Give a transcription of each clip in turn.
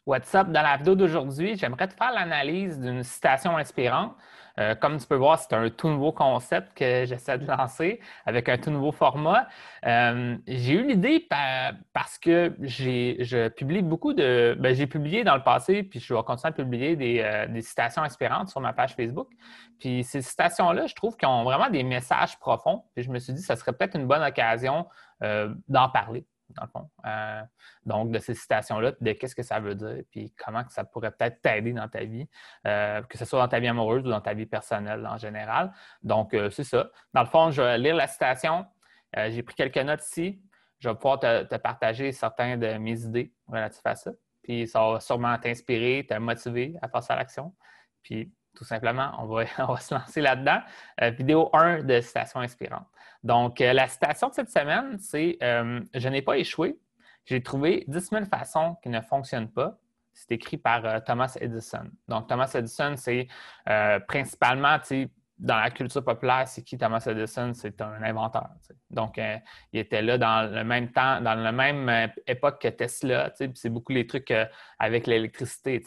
What's up? Dans la vidéo d'aujourd'hui, j'aimerais te faire l'analyse d'une citation inspirante. Comme tu peux voir, c'est un tout nouveau concept que j'essaie de lancer avec un tout nouveau format. J'ai eu l'idée parce que je publie beaucoup de. J'ai publié dans le passé, puis je vais continuer à publier des citations inspirantes sur ma page Facebook. Puis ces citations-là, je trouve qu'elles ont vraiment des messages profonds. Puis je me suis dit que ça serait peut-être une bonne occasion d'en parler, dans le fond. Donc, de ces citations-là, de qu'est-ce que ça veut dire, puis comment que ça pourrait peut-être t'aider dans ta vie, que ce soit dans ta vie amoureuse ou dans ta vie personnelle en général. Donc, c'est ça. Dans le fond, je vais lire la citation. J'ai pris quelques notes ici. Je vais pouvoir te partager certaines de mes idées relatives à ça. Puis, ça va sûrement t'inspirer, te motiver à passer à l'action. Puis, tout simplement, on va se lancer là-dedans. Vidéo 1 de citation inspirante. Donc, la citation de cette semaine, c'est Je n'ai pas échoué. J'ai trouvé 10 000 façons qui ne fonctionnent pas. C'est écrit par Thomas Edison. Donc, Thomas Edison, c'est principalement, dans la culture populaire, c'est qui Thomas Edison? C'est un inventeur. Donc, il était là dans le même temps, dans la même époque que Tesla. C'est beaucoup les trucs avec l'électricité.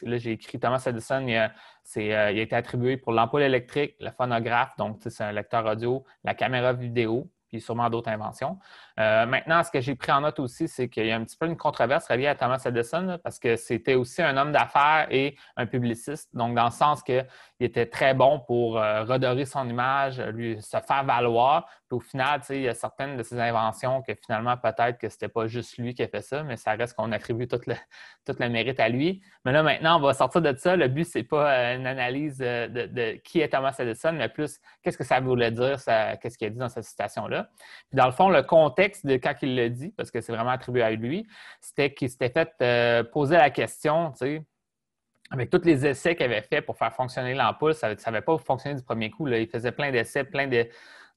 Là, j'ai écrit Thomas Edison, il a été attribué pour l'ampoule électrique, le phonographe, donc c'est un lecteur audio, la caméra vidéo, puis sûrement d'autres inventions. Maintenant, ce que j'ai pris en note aussi, c'est qu'il y a un petit peu une controverse reliée à Thomas Edison, là, parce que c'était aussi un homme d'affaires et un publiciste. Donc, dans le sens qu'il était très bon pour redorer son image, lui se faire valoir. Puis au final, il y a certaines de ses inventions que finalement, peut-être que c'était pas juste lui qui a fait ça, mais ça reste qu'on attribue tout le mérite à lui. Mais là, maintenant, on va sortir de ça. Le but, c'est pas une analyse de qui est Thomas Edison, mais plus qu'est-ce que ça voulait dire, qu'est-ce qu'il a dit dans cette citation-là. Puis dans le fond, le contexte de quand il le dit, parce que c'est vraiment attribué à lui, c'était qu'il s'était fait poser la question, tu sais, avec tous les essais qu'il avait fait pour faire fonctionner l'ampoule, ça n'avait pas fonctionné du premier coup. Là. Il faisait plein d'essais,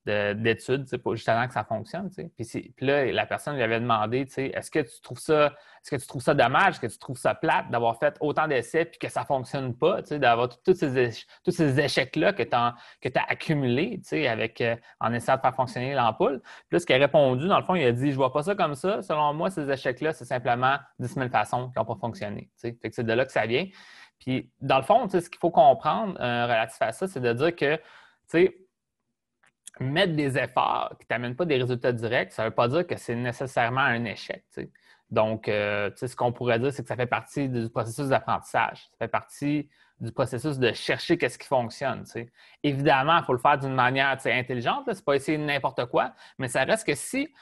d'études pour justement que ça fonctionne. Puis là, la personne lui avait demandé, est-ce que tu trouves ça dommage, est-ce que tu trouves ça plate d'avoir fait autant d'essais puis que ça ne fonctionne pas, d'avoir tous ces échecs-là que tu as accumulés avec, en essayant de faire fonctionner l'ampoule. Puis là, ce qu'il a répondu, dans le fond, il a dit, je ne vois pas ça comme ça. Selon moi, ces échecs-là, c'est simplement 10 000 façons qui n'ont pas fonctionné. Fait que c'est de là que ça vient. Puis, dans le fond, ce qu'il faut comprendre relatif à ça, c'est de dire que, mettre des efforts qui ne t'amènent pas des résultats directs, ça ne veut pas dire que c'est nécessairement un échec. Donc, ce qu'on pourrait dire, c'est que ça fait partie du processus d'apprentissage. Ça fait partie du processus de chercher qu'est-ce qui fonctionne. Évidemment, il faut le faire d'une manière intelligente. Ce n'est pas essayer n'importe quoi, mais ça reste que si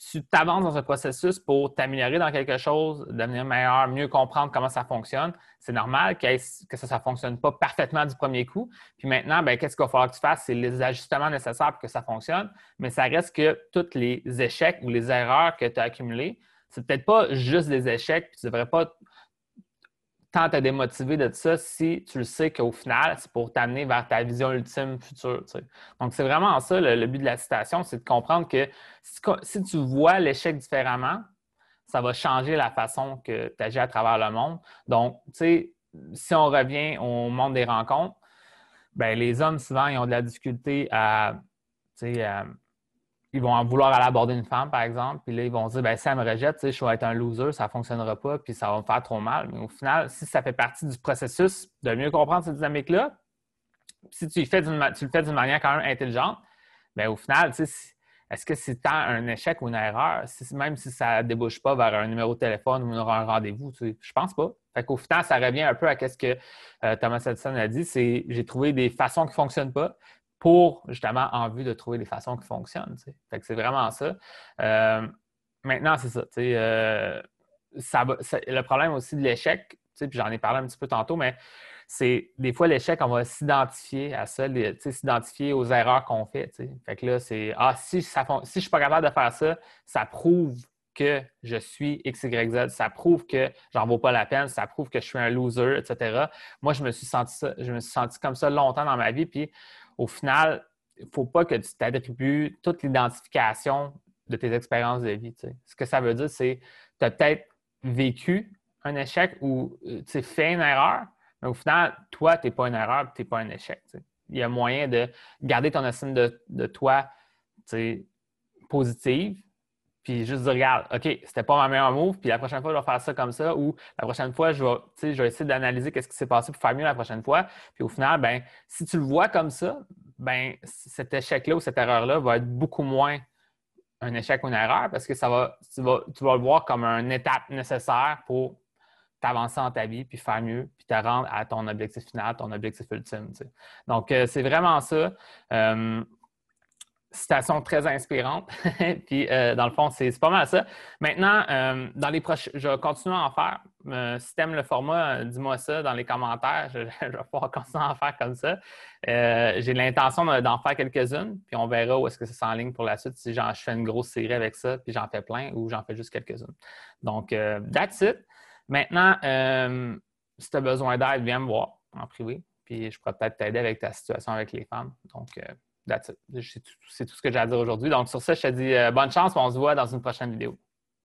tu t'avances dans un processus pour t'améliorer dans quelque chose, devenir meilleur, mieux comprendre comment ça fonctionne, c'est normal que ça ne fonctionne pas parfaitement du premier coup. Puis maintenant, qu'est-ce qu'il va falloir que tu fasses? C'est les ajustements nécessaires pour que ça fonctionne. Mais ça reste que tous les échecs ou les erreurs que tu as accumulées, c'est peut-être pas juste des échecs, puis tu ne devrais pas tant te démotiver de ça si tu le sais qu'au final, c'est pour t'amener vers ta vision ultime future. Donc, c'est vraiment ça le but de la citation, c'est de comprendre que si tu vois l'échec différemment, ça va changer la façon que tu agis à travers le monde. Donc, tu sais, si on revient au monde des rencontres, les hommes, souvent, ils ont de la difficulté ils vont en vouloir aller aborder une femme, par exemple, puis là, ils vont se dire, si elle me rejette, je vais être un loser, ça ne fonctionnera pas, puis ça va me faire trop mal. Mais au final, si ça fait partie du processus de mieux comprendre cette dynamique-là, si tu le fais d'une manière quand même intelligente, au final, est-ce que c'est tant un échec ou une erreur, même si ça ne débouche pas vers un numéro de téléphone ou un rendez-vous? Je pense pas. Fait qu'au final, ça revient un peu à ce que Thomas Edison a dit, c'est j'ai trouvé des façons qui ne fonctionnent pas pour, justement, en vue de trouver des façons qui fonctionnent. Fait que c'est vraiment ça. Maintenant, c'est ça. Le problème aussi de l'échec, puis j'en ai parlé un petit peu tantôt, mais c'est des fois l'échec, on va s'identifier à ça, s'identifier aux erreurs qu'on fait. Fait que là, c'est si je ne suis pas capable de faire ça, ça prouve que je suis X, Y, Z, ça prouve que j'en vaux pas la peine, ça prouve que je suis un loser, etc. Moi, je me suis senti comme ça longtemps dans ma vie, puis au final, il ne faut pas que tu t'attribues toute l'identification de tes expériences de vie. Ce que ça veut dire, c'est que tu as peut-être vécu un échec ou tu fait une erreur, mais au final, toi, tu n'es pas une erreur, tu n'es pas un échec. Il y a moyen de garder ton estime de toi positive, Puis juste dire, regarde, OK, c'était pas ma meilleure move, puis la prochaine fois, je vais faire ça comme ça, ou la prochaine fois, je vais essayer d'analyser qu'est-ce qui s'est passé pour faire mieux la prochaine fois. Puis au final, ben, si tu le vois comme ça, ben, cet échec-là ou cette erreur-là va être beaucoup moins un échec ou une erreur parce que tu vas le voir comme une étape nécessaire pour t'avancer dans ta vie, puis faire mieux, puis te rendre à ton objectif final, ton objectif ultime. Tu sais. Donc, c'est vraiment ça. Citation très inspirante. Puis, dans le fond, c'est pas mal ça. Maintenant, dans les prochains, je vais continuer à en faire. Si tu aimes le format, dis-moi ça dans les commentaires. Je vais pouvoir continuer à en faire comme ça. J'ai l'intention d'en faire quelques-unes, puis on verra où est-ce que ça s'enligne pour la suite. Si je fais une grosse série avec ça, puis j'en fais plein, ou j'en fais juste quelques-unes. Donc, that's it. Maintenant, si tu as besoin d'aide, viens me voir en privé. Puis, je pourrais peut-être t'aider avec ta situation avec les femmes. Donc, that's it. C'est tout ce que j'ai à dire aujourd'hui. Donc, sur ça, je te dis bonne chance. On se voit dans une prochaine vidéo.